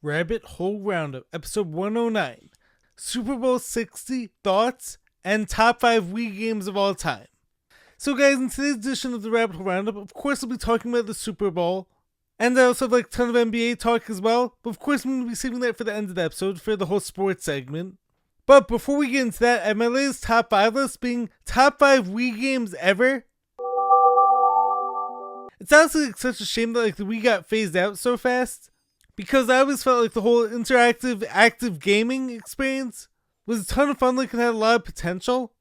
Rabbit Hole Roundup, episode 109, Super Bowl 60 Thoughts and Top 5 Wii Games of All Time. So guys, in today's edition of the Rabbit Hole Roundup, of course I'll be talking about the Super Bowl, and I also have a ton of NBA talk as well, but of course I'm going to be saving that for the end of the episode for the whole sports segment. But before we get into that, I have my latest top 5 list being top 5 Wii games ever. It's honestly such a shame that the Wii got phased out so fast, because I always felt like the whole interactive, active gaming experience was a ton of fun, and had a lot of potential.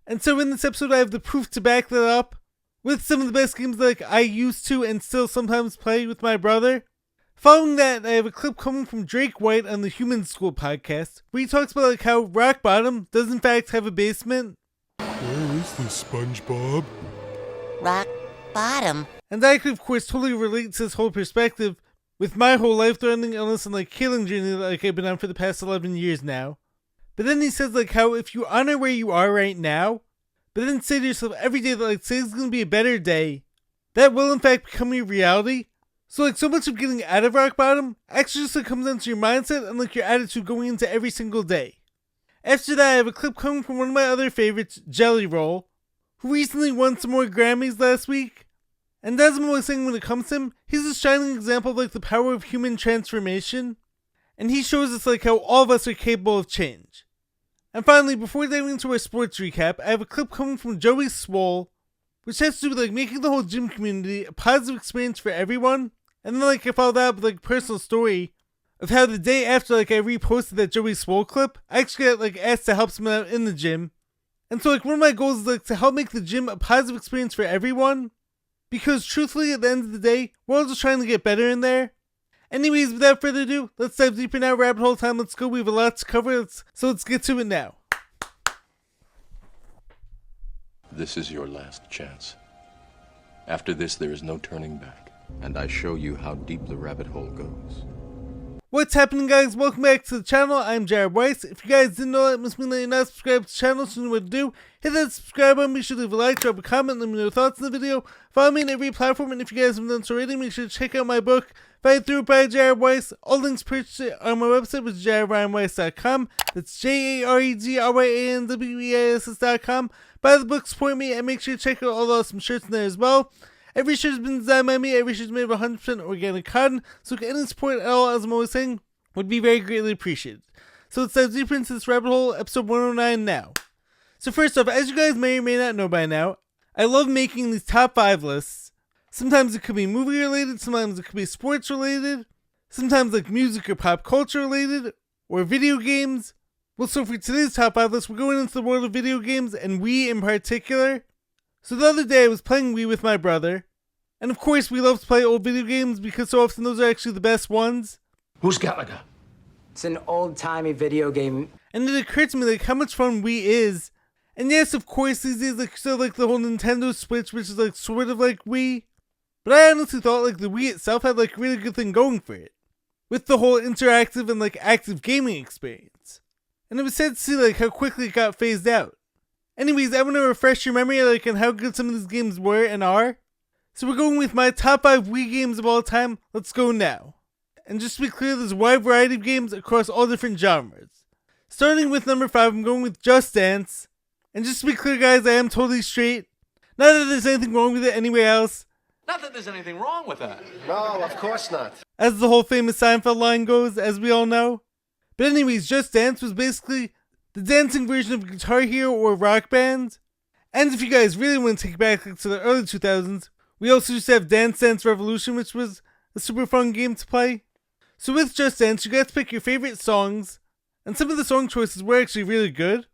And so in this episode, I have the proof to back that up with some of the best games that I used to and still sometimes play with my brother. Following that, I have a clip coming from Drake White on the Human School podcast, where he talks about how Rock Bottom does in fact have a basement. Where is this, SpongeBob? Rock Bottom. And I could of course totally relate to this whole perspective with my whole life-threatening illness and healing journey that I've been on for the past 11 years now. But then he says how if you honor where you are right now, but then say to yourself every day that today's gonna be a better day, that will in fact become your reality. So so much of getting out of rock bottom actually just comes down to your mindset and your attitude going into every single day. After that, I have a clip coming from one of my other favorites, Jelly Roll, who recently won some more Grammys last week. And as I'm always saying when it comes to him, he's a shining example of the power of human transformation. And he shows us how all of us are capable of change. And finally, before diving into our sports recap, I have a clip coming from Joey Swoll, which has to do with making the whole gym community a positive experience for everyone. And then I followed that up with a personal story of how the day after I reposted that Joey Swoll clip, I actually got asked to help someone out in the gym. And so one of my goals is to help make the gym a positive experience for everyone. Because truthfully, at the end of the day, we're all just trying to get better in there. Anyways, without further ado, let's dive deeper now. Rabbit hole time, let's go. We have a lot to cover, so let's get to it now. This is your last chance. After this, there is no turning back. And I show you how deep the rabbit hole goes. What's happening, guys? Welcome back to the channel. I'm Jared Weiss. If you guys didn't know that, must mean that you're not subscribed to the channel, so you know what to do. Hit that subscribe button, make sure to leave a like, drop a comment, let me know your thoughts in the video. Follow me on every platform, and if you guys haven't done so already, make sure to check out my book, Fight Through It by Jared Weiss. All links purchased on my website, which is jaredryanweiss.com. That's JAREDRYANWEISS.com. Buy the book, support me, and make sure to check out all the awesome shirts in there as well. Every shirt has been designed by me, every shirt is made of 100% organic cotton, so any support at all, as I'm always saying, would be very greatly appreciated. So let's dive deeper into this rabbit hole, episode 109 now. So first off, as you guys may or may not know by now, I love making these top 5 lists. Sometimes it could be movie related, sometimes it could be sports related, sometimes music or pop culture related, or video games. Well, so for today's top 5 list, we're going into the world of video games, and Wii in particular. So the other day I was playing Wii with my brother, and of course we love to play old video games because so often those are actually the best ones. Who's Gallagher? It's an old-timey video game. And it occurred to me how much fun Wii is. And yes, of course, these days still the whole Nintendo Switch, which is sort of like Wii. But I honestly thought the Wii itself had a really good thing going for it, with the whole interactive and active gaming experience. And it was sad to see how quickly it got phased out. Anyways, I want to refresh your memory on how good some of these games were and are. So we're going with my top 5 Wii games of all time. Let's go now. And just to be clear, there's a wide variety of games across all different genres. Starting with number 5, I'm going with Just Dance. And just to be clear, guys, I am totally straight. Not that there's anything wrong with it anywhere else. Not that there's anything wrong with that. No, of course not. As the whole famous Seinfeld line goes, as we all know. But anyways, Just Dance was basically the dancing version of Guitar Hero or Rock Band. And if you guys really want to take it back to the early 2000s, we also used to have Dance Dance Revolution, which was a super fun game to play. So with Just Dance, you got to pick your favorite songs, and some of the song choices were actually really good.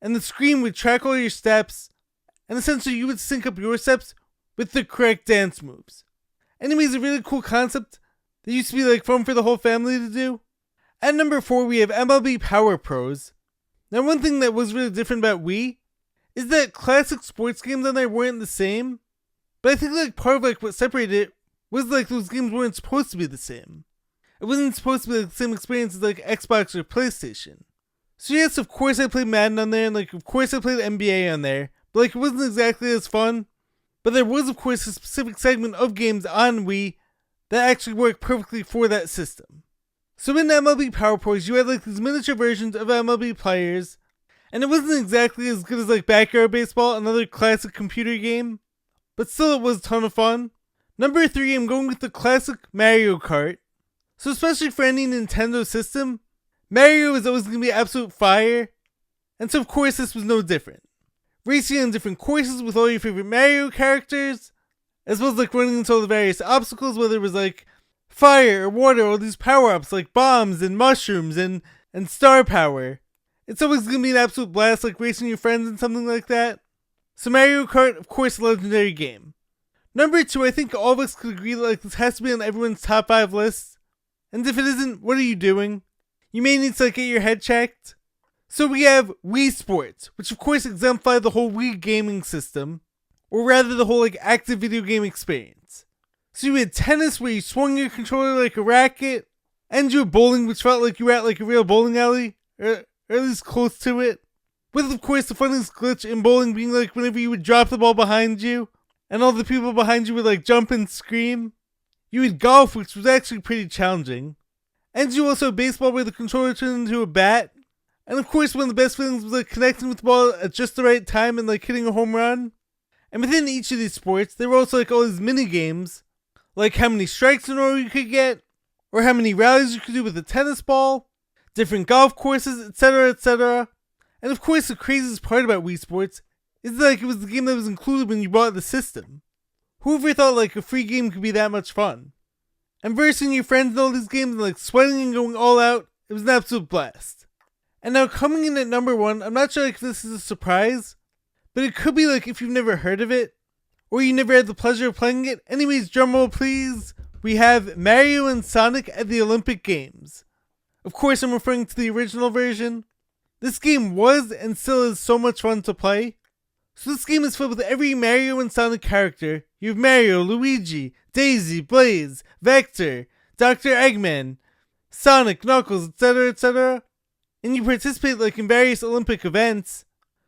And the screen would track all your steps, and essentially you would sync up your steps with the correct dance moves. Anyways, a really cool concept that used to be fun for the whole family to do. At number 4, we have MLB Power Pros. Now, one thing that was really different about Wii is that classic sports games on there weren't the same. But I think part of what separated it was those games weren't supposed to be the same. It wasn't supposed to be the same experience as Xbox or PlayStation. So yes, of course I played Madden on there, and of course I played NBA on there, but it wasn't exactly as fun. But there was of course a specific segment of games on Wii that actually worked perfectly for that system. So in MLB Power Pros, you had like these miniature versions of MLB players, and it wasn't exactly as good as like Backyard Baseball, another classic computer game, but still it was a ton of fun. Number 3, I'm going with the classic Mario Kart. So especially for any Nintendo system, Mario is always going to be absolute fire, and so of course this was no different. Racing on different courses with all your favorite Mario characters, as well as like running into all the various obstacles, whether it was like fire or water, all these power-ups like bombs and mushrooms and star power. It's always going to be an absolute blast, like racing your friends and something like that. So Mario Kart, of course, a legendary game. Number 2, I think all of us could agree that like this has to be on everyone's top 5 lists. And if it isn't, what are you doing? You may need to like get your head checked. So we have Wii Sports, which of course exemplify the whole Wii gaming system, or rather the whole like active video game experience. So you had tennis where you swung your controller like a racket, and you had bowling which felt like you were at like a real bowling alley, or at least close to it. With of course the funniest glitch in bowling being like whenever you would drop the ball behind you, and all the people behind you would like jump and scream. You had golf, which was actually pretty challenging. And you also had baseball where the controller turned into a bat. And of course, one of the best feelings was like connecting with the ball at just the right time and like hitting a home run. And within each of these sports, there were also like all these mini games, like how many strikes in a row you could get, or how many rallies you could do with a tennis ball, different golf courses, etc., etc. And of course, the craziest part about Wii Sports is that like it was the game that was included when you bought the system. Whoever thought like a free game could be that much fun? And versing your friends in all these games and like sweating and going all out, it was an absolute blast. And now coming in at number 1, I'm not sure like if this is a surprise, but it could be like if you've never heard of it, or you never had the pleasure of playing it. Anyways, drumroll please, we have Mario and Sonic at the Olympic Games. Of course I'm referring to the original version. This game was and still is so much fun to play. So this game is filled with every Mario and Sonic character. You have Mario, Luigi, Daisy, Blaze, Vector, Dr. Eggman, Sonic, Knuckles, etc., etc. And you participate like in various Olympic events,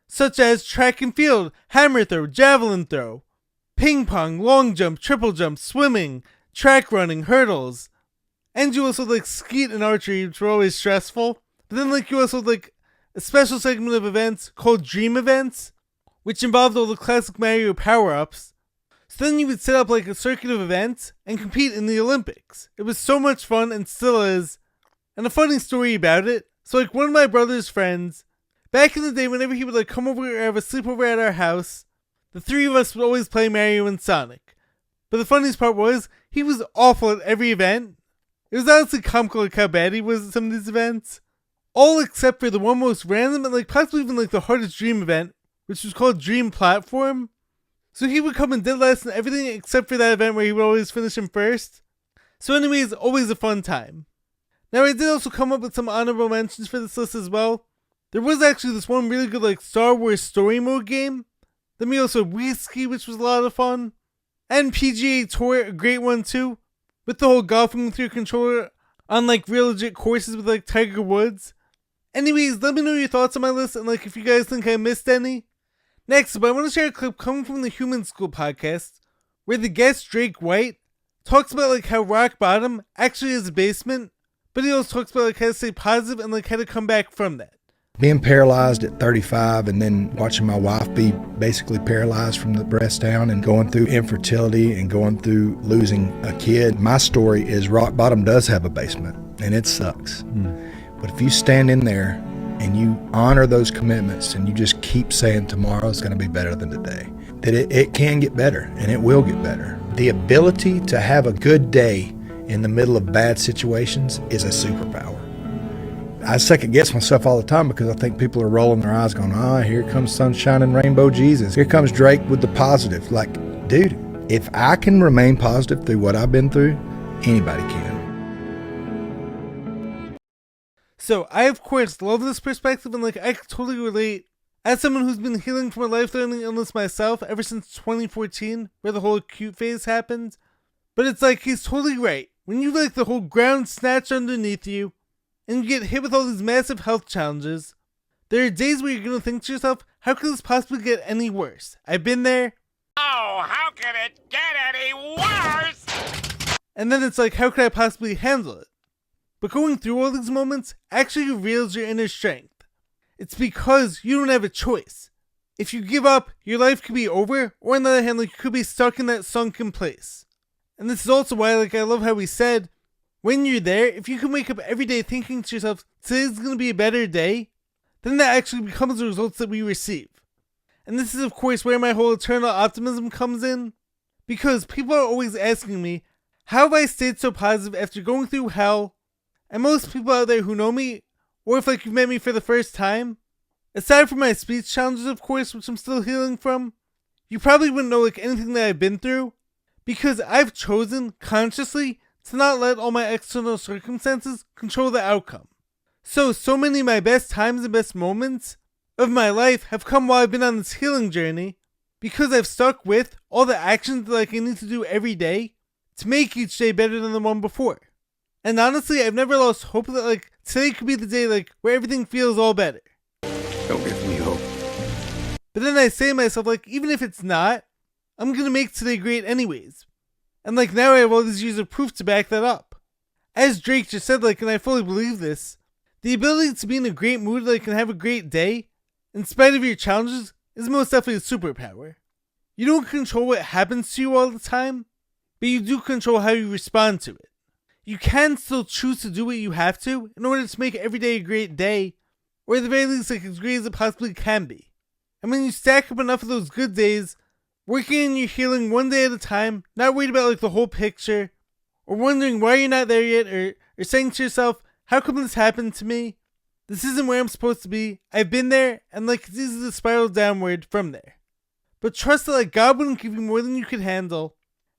such as track and field, hammer throw, javelin throw, ping pong, long jump, triple jump, swimming, track running, hurdles. And you also like skeet and archery, which were always stressful. But then like you also like a special segment of events called Dream Events, which involved all the classic Mario power-ups. So then you would set up like a circuit of events and compete in the Olympics. It was so much fun and still is. And a funny story about it, so like one of my brother's friends, back in the day whenever he would like come over or have a sleepover at our house, the 3 of us would always play Mario and Sonic. But the funniest part was, he was awful at every event. It was honestly comical like how bad he was at some of these events. All except for the one most random and like possibly even like the hardest dream event, which was called Dream Platform. So he would come in dead last in everything except for that event where he would always finish in first. So anyways, always a fun time. Now I did also come up with some honorable mentions for this list as well. There was actually this one really good like Star Wars story mode game. Then we also had Wii Ski, which was a lot of fun. And PGA Tour, a great one too. With the whole golfing with your controller on like real legit courses with like Tiger Woods. Anyways, let me know your thoughts on my list and like if you guys think I missed any. Next up, I want to share a clip coming from the Human School podcast, where the guest Drake White talks about like how rock bottom actually is a basement, but he also talks about like how to stay positive and like how to come back from that. Being paralyzed at 35 and then watching my wife be basically paralyzed from the breast down and going through infertility and going through losing a kid. My story is rock bottom does have a basement and it sucks. But if you stand in there and you honor those commitments and you just keep saying tomorrow's going to be better than today, that it can get better and it will get better. The ability to have a good day in the middle of bad situations is a superpower. I second guess myself all the time because I think people are rolling their eyes going, here comes sunshine and rainbow Jesus. Here comes Drake with the positive. Like, dude, if I can remain positive through what I've been through, anybody can. So I of course love this perspective and like I can totally relate as someone who's been healing from a life-threatening illness myself ever since 2014 where the whole acute phase happened. But it's like he's totally right. When you like the whole ground snatched underneath you and you get hit with all these massive health challenges, there are days where you're going to think to yourself, how could this possibly get any worse? I've been there. Oh, how can it get any worse? And then it's like, how could I possibly handle it? But going through all these moments actually reveals your inner strength. It's because you don't have a choice. If you give up, your life could be over, or on the other hand, like, you could be stuck in that sunken place. And this is also why, like, I love how he said, when you're there, if you can wake up every day thinking to yourself, today's going to be a better day, then that actually becomes the results that we receive. And this is, of course, where my whole eternal optimism comes in. Because people are always asking me, how have I stayed so positive after going through hell? And most people out there who know me, or if like you've met me for the first time, aside from my speech challenges, of course, which I'm still healing from, you probably wouldn't know like anything that I've been through, because I've chosen consciously to not let all my external circumstances control the outcome. So many of my best times and best moments of my life have come while I've been on this healing journey, because I've stuck with all the actions that like I need to do every day to make each day better than the one before. And honestly, I've never lost hope that like today could be the day like where everything feels all better. Don't give me hope. But then I say to myself, like, even if it's not, I'm gonna make today great anyways. And like now I have all these years of proof to back that up. As Drake just said, like, and I fully believe this, the ability to be in a great mood, like, and have a great day, in spite of your challenges, is most definitely a superpower. You don't control what happens to you all the time, but you do control how you respond to it. You can still choose to do what you have to in order to make every day a great day, or at the very least like as great as it possibly can be. And when you stack up enough of those good days, working on your healing one day at a time, not worried about like the whole picture, or wondering why you're not there yet, or saying to yourself, how come this happened to me? This isn't where I'm supposed to be. I've been there, and like it's easy to spiral downward from there. But trust that like God wouldn't give you more than you could handle,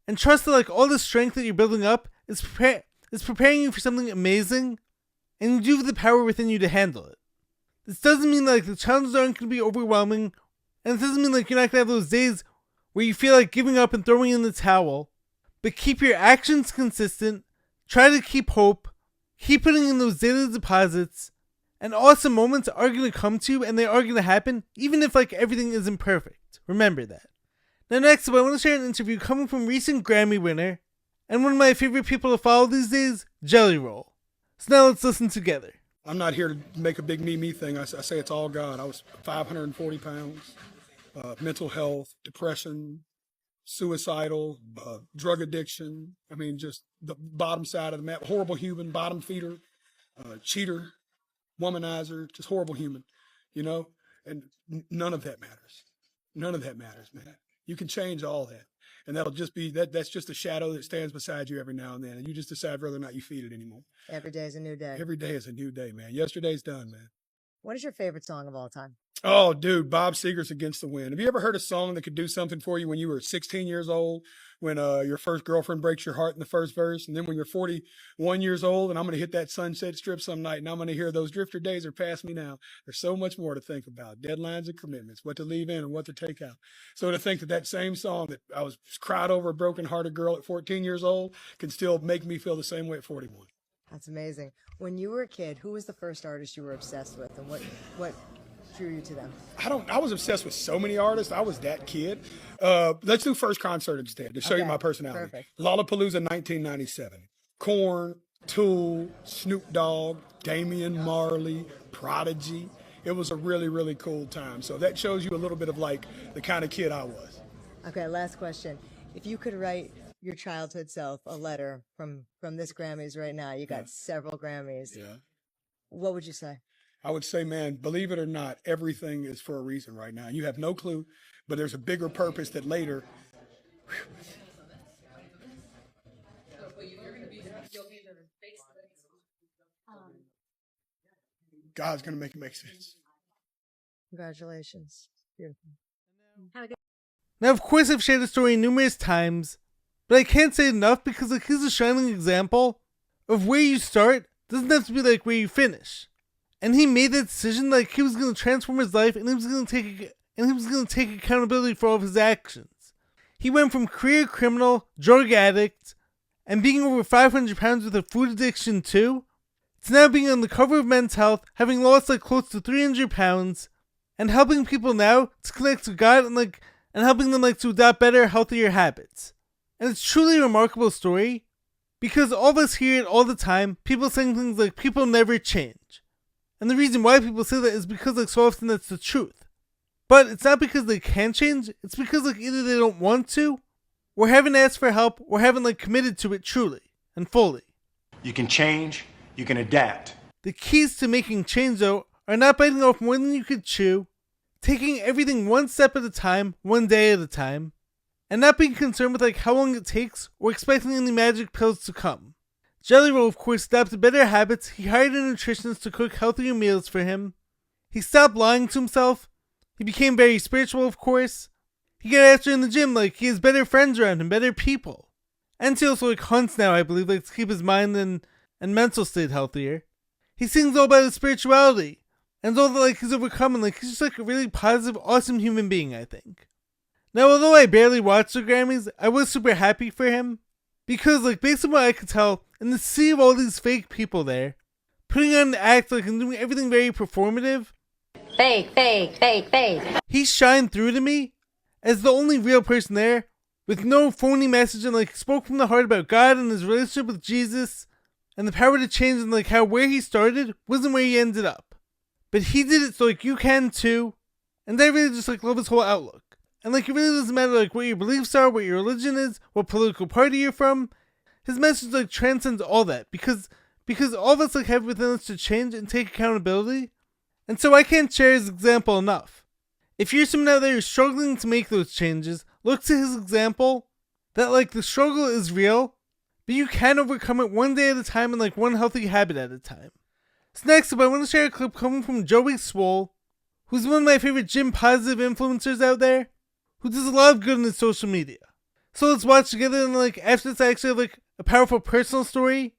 and trust that like all the strength that you're building up is preparing you for something amazing, and you do have the power within you to handle it. This doesn't mean like the challenges aren't going to be overwhelming, and it doesn't mean like you're not going to have those days where you feel like giving up and throwing in the towel, but keep your actions consistent, try to keep hope, keep putting in those daily deposits, and awesome moments are going to come to you and they are going to happen, even if like everything isn't perfect. Remember that. Now next up, I want to share an interview coming from recent Grammy winner, and one of my favorite people to follow these days, Jelly Roll. So now let's listen together. I'm not here to make a big me thing. I say it's all God. I was 540 pounds, mental health, depression, suicidal, drug addiction. I mean, just the bottom side of the map. Horrible human, bottom feeder, cheater, womanizer, just horrible human, you know? And none of that matters. None of that matters, man. You can change all that. And that'll just be, that's just a shadow that stands beside you every now and then. And you just decide whether or not you feed it anymore. Every day is a new day. Every day is a new day, man. Yesterday's done, man. What is your favorite song of all time? Oh, dude, Bob Seger's Against the Wind. Have you ever heard a song that could do something for you when you were 16 years old, when your first girlfriend breaks your heart in the first verse, and then when you're 41 years old, and I'm going to hit that Sunset Strip some night, and I'm going to hear those drifter days are past me now. There's so much more to think about. Deadlines and commitments, what to leave in and what to take out. So to think that that same song that I was cried over a broken-hearted girl at 14 years old can still make me feel the same way at 41. That's amazing. When you were a kid, who was the first artist you were obsessed with, and what drew you to them? I was obsessed with so many artists. I was that kid. Let's do first concert instead to show you my personality. Perfect. Lollapalooza 1997. Korn, Tool, Snoop Dogg, Damian Marley, Prodigy. It was a really, really cool time. So that shows you a little bit of like the kind of kid I was. Okay, last question. If you could write your childhood self a letter from this Grammys right now, you got several Grammys. Yeah. What would you say? I would say, man, believe it or not, everything is for a reason right now. You have no clue, but there's a bigger purpose that later. God's going to make it make sense. Congratulations. Beautiful. Now, of course, I've shared the story numerous times, but I can't say it enough because like he's a shining example of where you start doesn't have to be like where you finish. And he made that decision like he was going to transform his life, and he was going to take accountability for all of his actions. He went from career criminal, drug addict, and being over 500 pounds with a food addiction too, to now being on the cover of Men's Health, having lost like close to 300 pounds, and helping people now to connect to God and helping them like to adopt better, healthier habits. And it's truly a remarkable story, Because all of us hear it all the time, people saying things like people never change. And the reason why people say that is because like so often that's the truth. But it's not because they can't change, it's because like either they don't want to, or haven't asked for help, or haven't like committed to it truly and fully. You can change, you can adapt. The keys to making change though are not biting off more than you could chew, taking everything one step at a time, one day at a time, and not being concerned with like how long it takes or expecting any magic pills to come. Jelly Roll of course adopted better habits, he hired a nutritionist to cook healthier meals for him, he stopped lying to himself, he became very spiritual of course, he got after in the gym, like he has better friends around him, better people. And he also like hunts now, I believe, like to keep his mind and mental state healthier. He sings all about his spirituality, and all that like he's overcoming, like he's just like a really positive, awesome human being, I think. Now, although I barely watched the Grammys, I was super happy for him, because like based on what I could tell, in the sea of all these fake people there, putting on an act like and doing everything very performative, fake, he shined through to me as the only real person there, with no phony message, and like spoke from the heart about God and his relationship with Jesus, and the power to change, and like how where he started wasn't where he ended up. But he did it so like you can too, and I really just like love his whole outlook. And like it really doesn't matter like what your beliefs are, what your religion is, what political party you're from. His message like transcends all that because all of us like have within us to change and take accountability. And so I can't share his example enough. If you're someone out there who's struggling to make those changes, look to his example that like the struggle is real, but you can overcome it one day at a time and like one healthy habit at a time. So next up, I want to share a clip coming from Joey Swoll, who's one of my favorite gym positive influencers out there, who does a lot of good in his social media. So let's watch together, and like after this I actually have like a powerful personal story.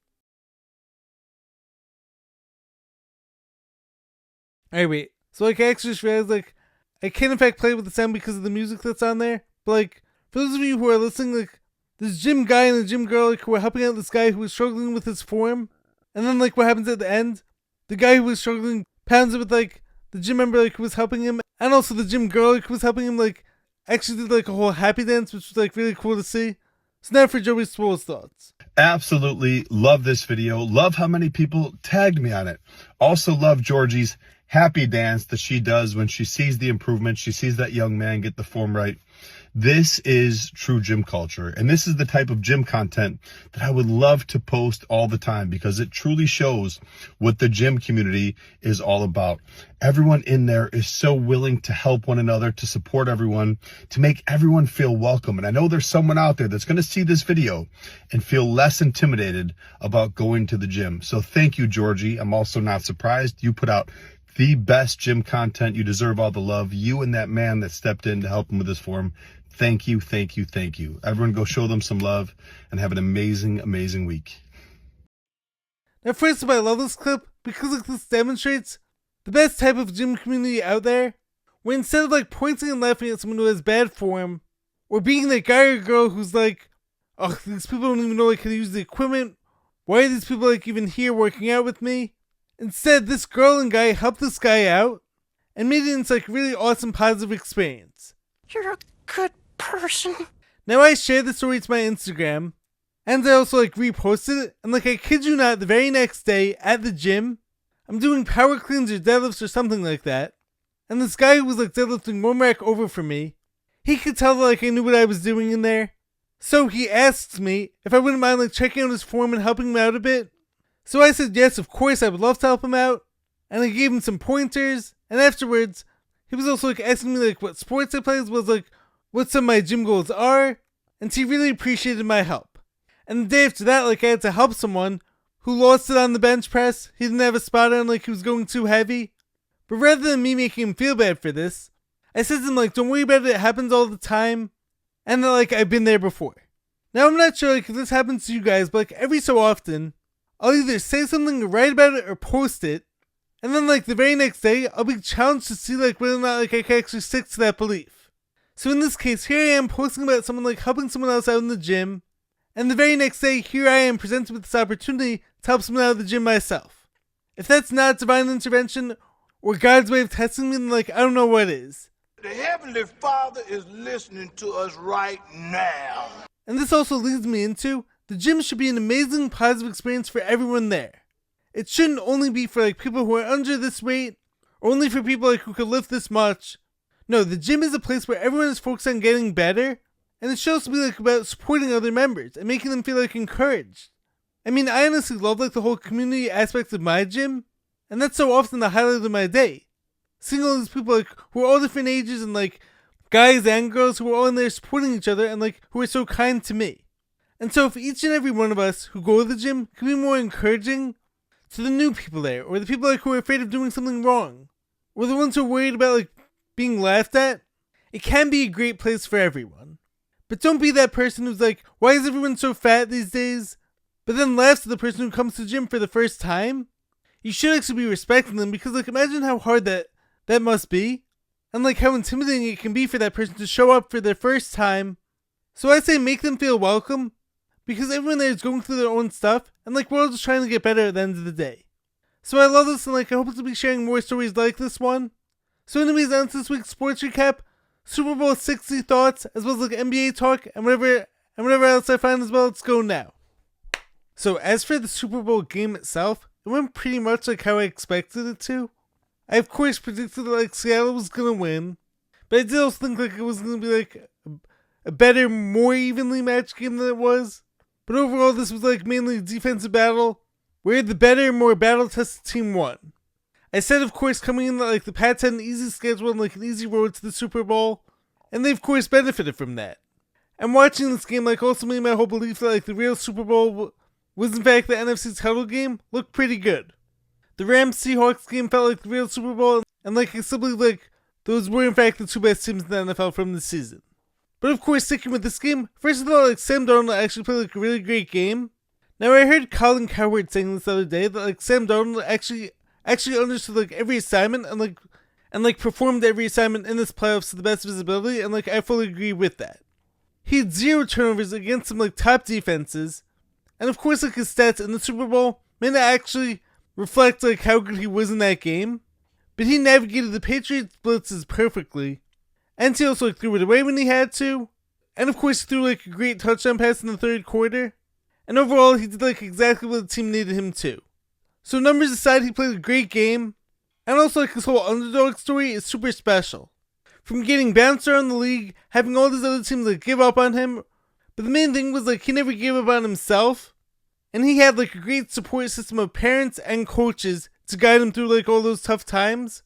Alright, wait. So like I actually just realized like I can't in fact play with the sound because of the music that's on there. But like for those of you who are listening, like this gym guy and the gym girl like who are helping out this guy who was struggling with his form. And then like what happens at the end? The guy who was struggling pounds it with like the gym member like who was helping him, and also the gym girl like who was helping him like actually did like a whole happy dance, which was like really cool to see. So now for Joey Swoll's thoughts. Absolutely love this video. Love how many people tagged me on it. Also love Georgie's happy dance that she does when she sees the improvement. She sees that young man get the form right. This is true gym culture, and this is the type of gym content that I would love to post all the time because it truly shows what the gym community is all about. Everyone in there is so willing to help one another, to support everyone, to make everyone feel welcome. And I know there's someone out there that's going to see this video and feel less intimidated about going to the gym. So thank you, Georgie. I'm also not surprised. You put out the best gym content. You deserve all the love. You and that man that stepped in to help him with his form. Thank you, thank you, thank you. Everyone go show them some love and have an amazing, amazing week. Now first of all, I love this clip because like this demonstrates the best type of gym community out there, where instead of like pointing and laughing at someone who has bad form, or being that guy or girl who's like, oh, these people don't even know like how to use the equipment, why are these people like even here working out with me? Instead, this girl and guy helped this guy out and made it into like a really awesome positive experience. You're a good person. Now I shared the story to my Instagram, and I also like reposted it, and like I kid you not, the very next day at the gym, I'm doing power cleans or deadlifts or something like that, and this guy who was like deadlifting one rack over for me, he could tell that like I knew what I was doing in there, so he asked me if I wouldn't mind like checking out his form and helping him out a bit. So I said yes, of course I would love to help him out, and I gave him some pointers, and afterwards, he was also like asking me like what sports I play, as well as like what some of my gym goals are, and he really appreciated my help. And the day after that, like I had to help someone who lost it on the bench press. He didn't have a spot on, like he was going too heavy. But rather than me making him feel bad for this, I said to him like, don't worry about it happens all the time, and that like I've been there before. Now I'm not sure like if this happens to you guys, but like every so often, I'll either say something or write about it or post it, and then like the very next day, I'll be challenged to see like whether or not like I can actually stick to that belief. So in this case, here I am posting about someone like helping someone else out in the gym, and the very next day, here I am presented with this opportunity to help someone out of the gym myself. If that's not divine intervention, or God's way of testing me, then like I don't know what is. The Heavenly Father is listening to us right now. And this also leads me into the gym should be an amazing positive experience for everyone there. It shouldn't only be for like people who are under this weight, or only for people like who could lift this much. No, the gym is a place where everyone is focused on getting better, and it should also be like about supporting other members and making them feel like encouraged. I mean, I honestly love like the whole community aspect of my gym, and that's so often the highlight of my day. Seeing all these people like who are all different ages and like guys and girls who are all in there supporting each other and like who are so kind to me. And so if each and every one of us who go to the gym can be more encouraging to the new people there, or the people like who are afraid of doing something wrong, or the ones who are worried about like being laughed at, it can be a great place for everyone. But don't be that person who's like, why is everyone so fat these days? But then laughs at the person who comes to the gym for the first time. You should actually be respecting them, because like imagine how hard that must be, and like how intimidating it can be for that person to show up for their first time. So I say make them feel welcome, because everyone there is going through their own stuff, and like we're all just trying to get better at the end of the day. So I love this, and like I hope to be sharing more stories like this one. So anyways, on to this week's sports recap, Super Bowl 60 thoughts, as well as like NBA talk, and whatever else I find as well. Let's go now. So as for the Super Bowl game itself, it went pretty much like how I expected it to. I of course predicted that like Seattle was gonna win, but I did also think like it was gonna be like a better, more evenly matched game than it was. But overall, this was like mainly a defensive battle, where the better, more battle-tested team won. I said, of course, coming in that like the Pats had an easy schedule and like an easy road to the Super Bowl, and they of course benefited from that. And watching this game like also made my whole belief that like the real Super Bowl was in fact the NFC title game looked pretty good. The Rams-Seahawks game felt like the real Super Bowl, and like I still believe like those were in fact the two best teams in the NFL from the season. But of course, sticking with this game, first of all, like Sam Darnold actually played like a really great game. Now I heard Colin Cowherd saying this the other day that like Sam Darnold actually understood like every assignment and performed every assignment in this playoffs to the best of his ability, and like I fully agree with that. He had 0 turnovers against some like top defenses, and of course like his stats in the Super Bowl may not actually reflect like how good he was in that game, but he navigated the Patriots blitzes perfectly, and he also like threw it away when he had to, and of course he threw like a great touchdown pass in the third quarter, and overall he did like exactly what the team needed him to. So numbers aside, he played a great game, and also like his whole underdog story is super special. From getting bounced around the league, having all these other teams like give up on him, but the main thing was like he never gave up on himself, and he had like a great support system of parents and coaches to guide him through like all those tough times.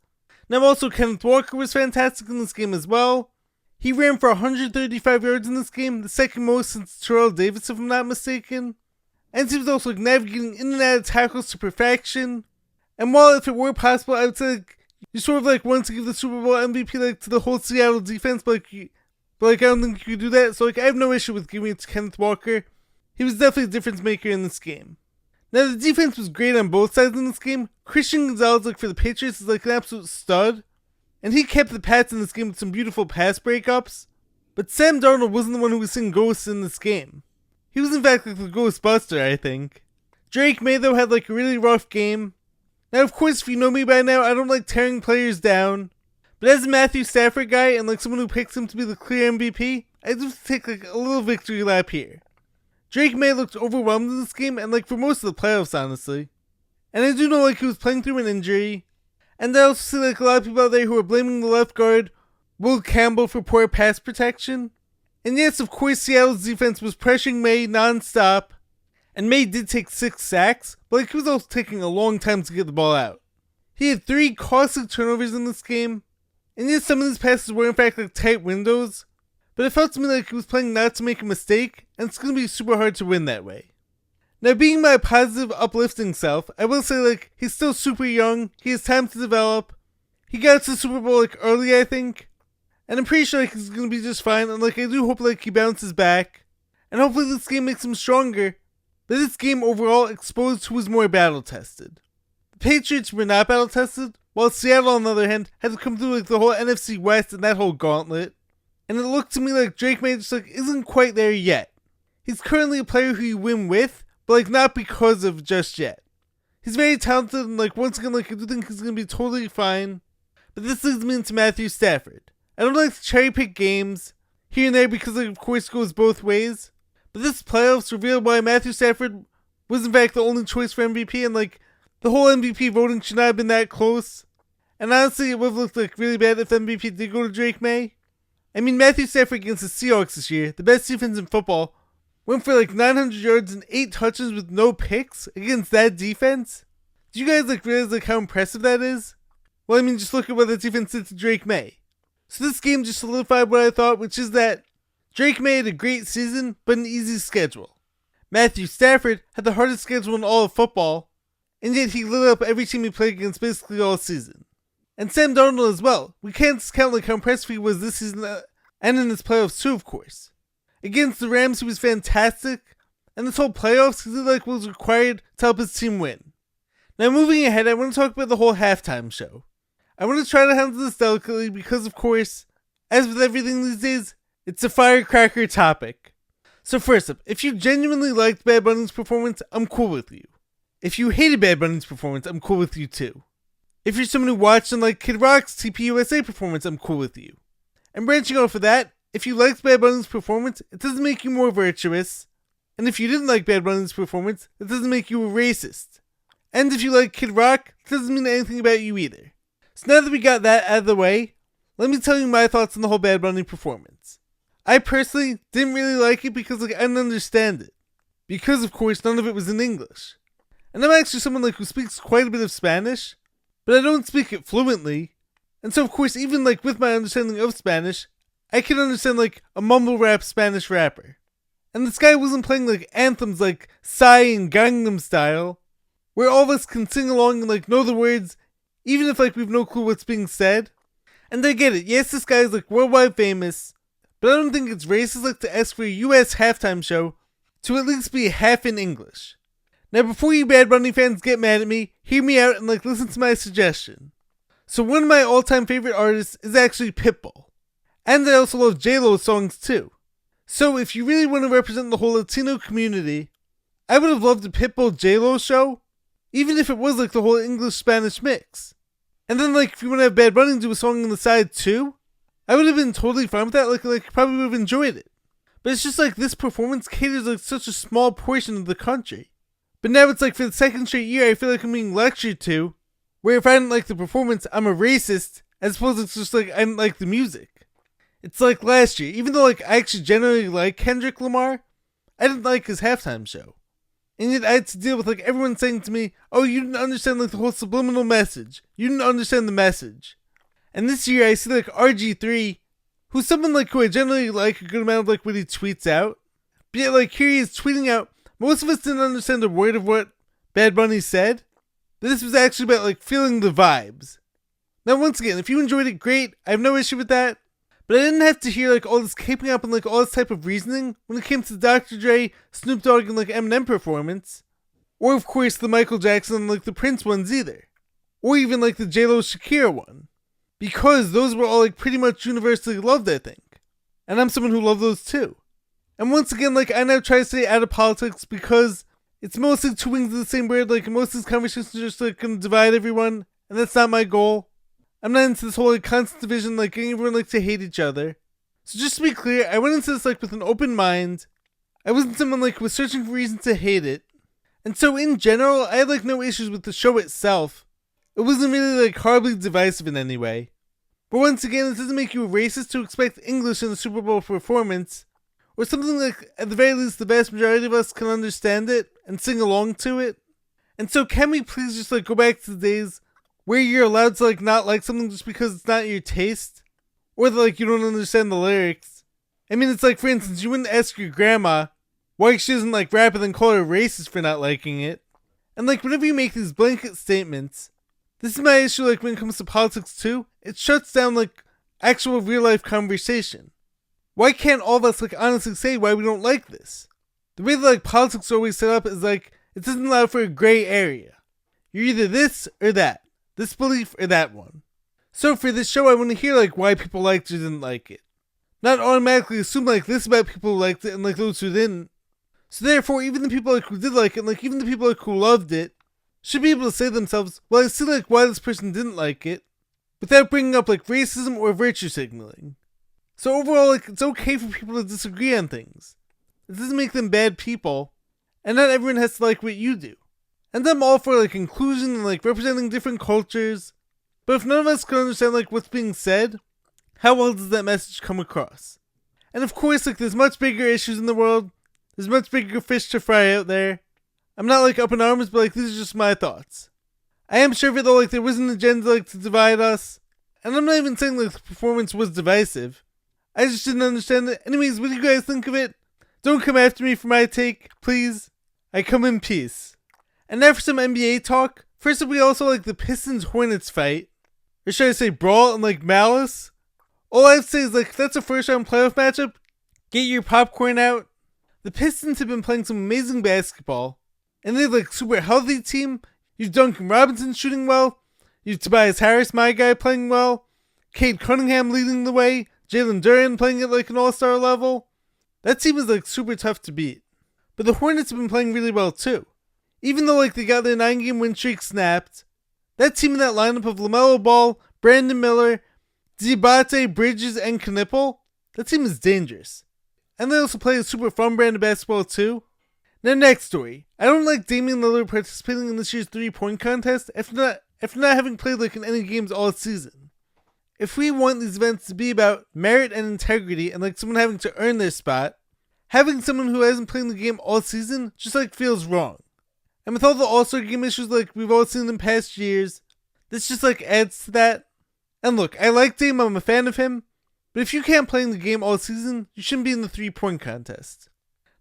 Now also Kenneth Walker was fantastic in this game as well. He ran for 135 yards in this game, the second most since Terrell Davis if I'm not mistaken. And he was also like navigating in and out of tackles to perfection. And while if it were possible, I would say like, you sort of like want to give the Super Bowl MVP like to the whole Seattle defense, but I don't think you could do that. So like I have no issue with giving it to Kenneth Walker. He was definitely a difference maker in this game. Now the defense was great on both sides in this game. Christian Gonzalez like for the Patriots is like an absolute stud, and he kept the Pats in this game with some beautiful pass breakups. But Sam Darnold wasn't the one who was seeing ghosts in this game. He was in fact like the Ghostbuster, I think. Drake May though had like a really rough game. Now of course if you know me by now, I don't like tearing players down. But as a Matthew Stafford guy and like someone who picks him to be the clear MVP, I do take like a little victory lap here. Drake May looked overwhelmed in this game and like for most of the playoffs honestly. And I do know like he was playing through an injury. And I also see like a lot of people out there who are blaming the left guard, Will Campbell, for poor pass protection. And yes, of course, Seattle's defense was pressuring May non-stop, and May did take 6 sacks, but like, he was also taking a long time to get the ball out. He had 3 costly turnovers in this game, and yes, some of these passes were in fact like tight windows, but it felt to me like he was playing not to make a mistake, and it's going to be super hard to win that way. Now, being my positive, uplifting self, I will say like, he's still super young, he has time to develop, he got to the Super Bowl like early I think, and I'm pretty sure like, he's going to be just fine, and like I do hope like he bounces back, and hopefully this game makes him stronger, but this game overall exposed who was more battle-tested. The Patriots were not battle-tested, while Seattle on the other hand had to come through like the whole NFC West and that whole gauntlet, and it looked to me like Drake May just like isn't quite there yet. He's currently a player who you win with, but like not because of just yet. He's very talented and like once again like I do think he's going to be totally fine, but this leads me into Matthew Stafford. I don't like to cherry pick games here and there because like of course it goes both ways, But this playoffs revealed why Matthew Stafford was in fact the only choice for MVP, and like the whole MVP voting should not have been that close. And honestly, it would have looked like really bad if MVP did go to Drake May. I mean, Matthew Stafford against the Seahawks this year, the best defense in football, went for like 900 yards and 8 touches with no picks against that defense. Do you guys like realize like how impressive that is? Well, I mean, just look at what the defense did to Drake May. So this game just solidified what I thought, which is that Drake May had a great season, but an easy schedule. Matthew Stafford had the hardest schedule in all of football, and yet he lit up every team he played against basically all season. And Sam Darnold as well. We can't discount like how impressive he was this season and in his playoffs too, of course. Against the Rams, he was fantastic, and this whole playoffs, he did like what was required to help his team win. Now moving ahead, I want to talk about the whole halftime show. I want to try to handle this delicately because, of course, as with everything these days, it's a firecracker topic. So first up, if you genuinely liked Bad Bunny's performance, I'm cool with you. If you hated Bad Bunny's performance, I'm cool with you too. If you're someone who watched and liked Kid Rock's TPUSA performance, I'm cool with you. And branching off of that, if you liked Bad Bunny's performance, it doesn't make you more virtuous. And if you didn't like Bad Bunny's performance, it doesn't make you a racist. And if you like Kid Rock, it doesn't mean anything about you either. So now that we got that out of the way, let me tell you my thoughts on the whole Bad Bunny performance. I personally didn't really like it because I didn't understand it. Because of course none of it was in English. And I'm actually someone who speaks quite a bit of Spanish, but I don't speak it fluently. And so of course even with my understanding of Spanish, I can understand a mumble rap Spanish rapper. And this guy wasn't playing anthems like Psy and Gangnam Style, where all of us can sing along and know the words, even if we've no clue what's being said. And I get it, yes, this guy is worldwide famous, but I don't think it's racist to ask for a US halftime show to at least be half in English. Now before you Bad Bunny fans get mad at me, hear me out and listen to my suggestion. So one of my all-time favorite artists is actually Pitbull. And I also love J-Lo's songs too. So if you really want to represent the whole Latino community, I would have loved a Pitbull J-Lo show, even if it was the whole English-Spanish mix. And then if you want to have Bad Bunny do a song on the side too, I would have been totally fine with that, probably would have enjoyed it. But it's just this performance caters such a small portion of the country. But now it's for the second straight year I feel I'm being lectured to, where if I didn't like the performance, I'm a racist, as opposed to it's just I didn't like the music. It's last year, even though I actually generally like Kendrick Lamar, I didn't like his halftime show. And yet I had to deal with everyone saying to me, oh, you didn't understand the whole subliminal message. You didn't understand the message. And this year I see RG3, who's someone who I generally like a good amount of what he tweets out. But yet here he is tweeting out, most of us didn't understand a word of what Bad Bunny said. But this was actually about feeling the vibes. Now once again, if you enjoyed it, great, I have no issue with that. But I didn't have to hear all this caping up and all this type of reasoning when it came to the Dr. Dre, Snoop Dogg, and Eminem performance. Or of course the Michael Jackson and the Prince ones either. Or even the J-Lo Shakira one. Because those were all pretty much universally loved, I think. And I'm someone who loved those too. And once again, I now try to stay out of politics because it's mostly two wings of the same bird. Most of these conversations are just gonna divide everyone, and that's not my goal. I'm not into this whole constant division, getting everyone to hate each other. So just to be clear, I went into this with an open mind. I wasn't someone who was searching for reasons to hate it. And so in general, I had no issues with the show itself. It wasn't really horribly divisive in any way. But once again, it doesn't make you a racist to expect English in a Super Bowl performance, or something at the very least the vast majority of us can understand it and sing along to it. And so can we please just go back to the days where you're allowed to not like something just because it's not your taste? Or that you don't understand the lyrics? I mean, it's for instance, you wouldn't ask your grandma why she doesn't rap and then call her racist for not liking it. And whenever you make these blanket statements, this is my issue when it comes to politics too, it shuts down actual real life conversation. Why can't all of us honestly say why we don't like this? The way that politics are always set up is it doesn't allow for a gray area. You're either this or that. This belief or that one. So for this show, I want to hear why people liked or didn't like it. Not automatically assume this about people who liked it and those who didn't. So therefore, even the people who did like it, and even the people who loved it, should be able to say to themselves, well, I see why this person didn't like it, without bringing up racism or virtue signaling. So overall, it's okay for people to disagree on things. It doesn't make them bad people, and not everyone has to like what you do. And I'm all for like inclusion and like representing different cultures, but if none of us can understand like what's being said, how well does that message come across? And of course, like there's much bigger issues in the world, there's much bigger fish to fry out there. I'm not like up in arms, but like these are just my thoughts. I am sure though like there was an agenda like to divide us, and I'm not even saying like the performance was divisive. I just didn't understand it. Anyways, what do you guys think of it? Don't come after me for my take, please. I come in peace. And now for some NBA talk. First up, we also like the Pistons-Hornets fight. Or should I say brawl and like malice? All I have to say is like, if that's a first round playoff matchup, get your popcorn out. The Pistons have been playing some amazing basketball. And they're like super healthy team. You've Duncan Robinson shooting well. You've Tobias Harris, my guy, playing well. Cade Cunningham leading the way. Jalen Duren playing at like an all-star level. That team is like super tough to beat. But the Hornets have been playing really well too. Even though like they got their 9-game win streak snapped, that team in that lineup of LaMelo Ball, Brandon Miller, Diabate, Bridges, and Knipple, that team is dangerous. And they also play a super fun brand of basketball too. Now next story. I don't like Damian Lillard participating in this year's 3-point contest after not having played like in any games all season. If we want these events to be about merit and integrity and like someone having to earn their spot, having someone who hasn't played the game all season just like feels wrong. And with all the All-Star game issues like we've all seen in past years, this just like adds to that. And look, I like Dame, I'm a fan of him, but if you can't play in the game all season, you shouldn't be in the 3-point contest.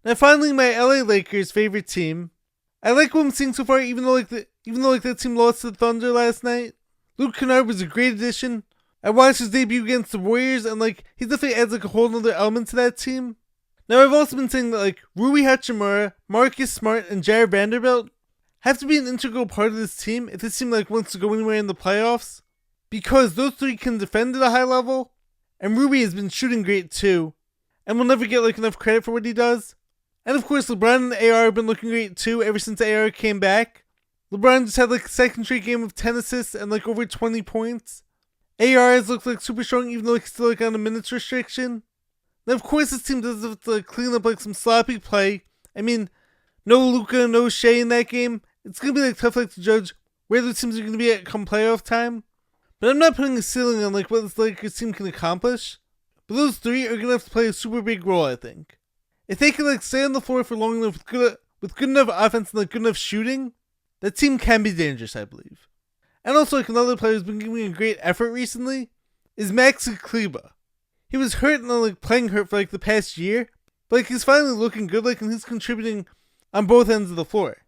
Now finally, my LA Lakers favorite team. I like what I'm seeing so far, even though that team lost to the Thunder last night. Luke Kennard was a great addition. I watched his debut against the Warriors, and like he definitely adds like a whole other element to that team. Now I've also been saying that like Rui Hachimura, Marcus Smart, and Jared Vanderbilt have to be an integral part of this team if this team like wants to go anywhere in the playoffs, because those three can defend at a high level, and Rui has been shooting great too, and will never get like enough credit for what he does. And of course, LeBron and AR have been looking great too ever since AR came back. LeBron just had like a second straight game of 10 assists and like over 20 points. AR has looked like super strong even though he's still like on a minutes restriction. Now of course this team does have to like clean up like some sloppy play. I mean, no Luka, no Shea in that game. It's gonna be like tough like to judge where the teams are gonna be at come playoff time. But I'm not putting a ceiling on like what this Lakers team can accomplish. But those three are gonna have to play a super big role, I think. If they can like stay on the floor for long enough with good enough offense and like good enough shooting, that team can be dangerous, I believe. And also like another player who's been giving a great effort recently is Maxi Kleber. He was hurt and like playing hurt for like the past year, but like he's finally looking good like and he's contributing on both ends of the floor.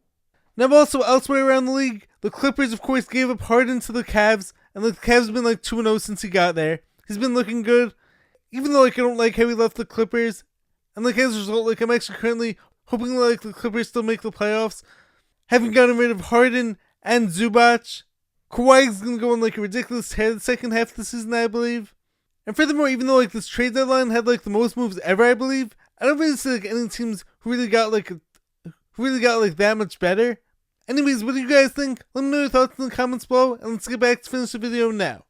Now also elsewhere around the league, the Clippers of course gave up Harden to the Cavs, and like the Cavs have been like 2-0 since he got there. He's been looking good, even though like I don't like how he left the Clippers. And like as a result, like I'm actually currently hoping like the Clippers still make the playoffs. Having gotten rid of Harden and Zubac, Kawhi's gonna go on like a ridiculous tear the second half of the season, I believe. And furthermore, even though like this trade deadline had like the most moves ever, I believe, I don't really see like any teams who really got like that much better. Anyways, what do you guys think? Let me know your thoughts in the comments below, and let's get back to finish the video now.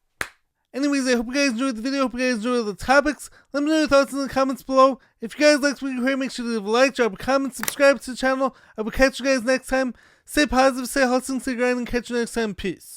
Anyways, I hope you guys enjoyed the video. I hope you guys enjoyed the topics. Let me know your thoughts in the comments below. If you guys liked what you heard, make sure to leave a like, drop a comment, subscribe to the channel. I will catch you guys next time. Stay positive, stay hustling, stay grinding, catch you next time. Peace.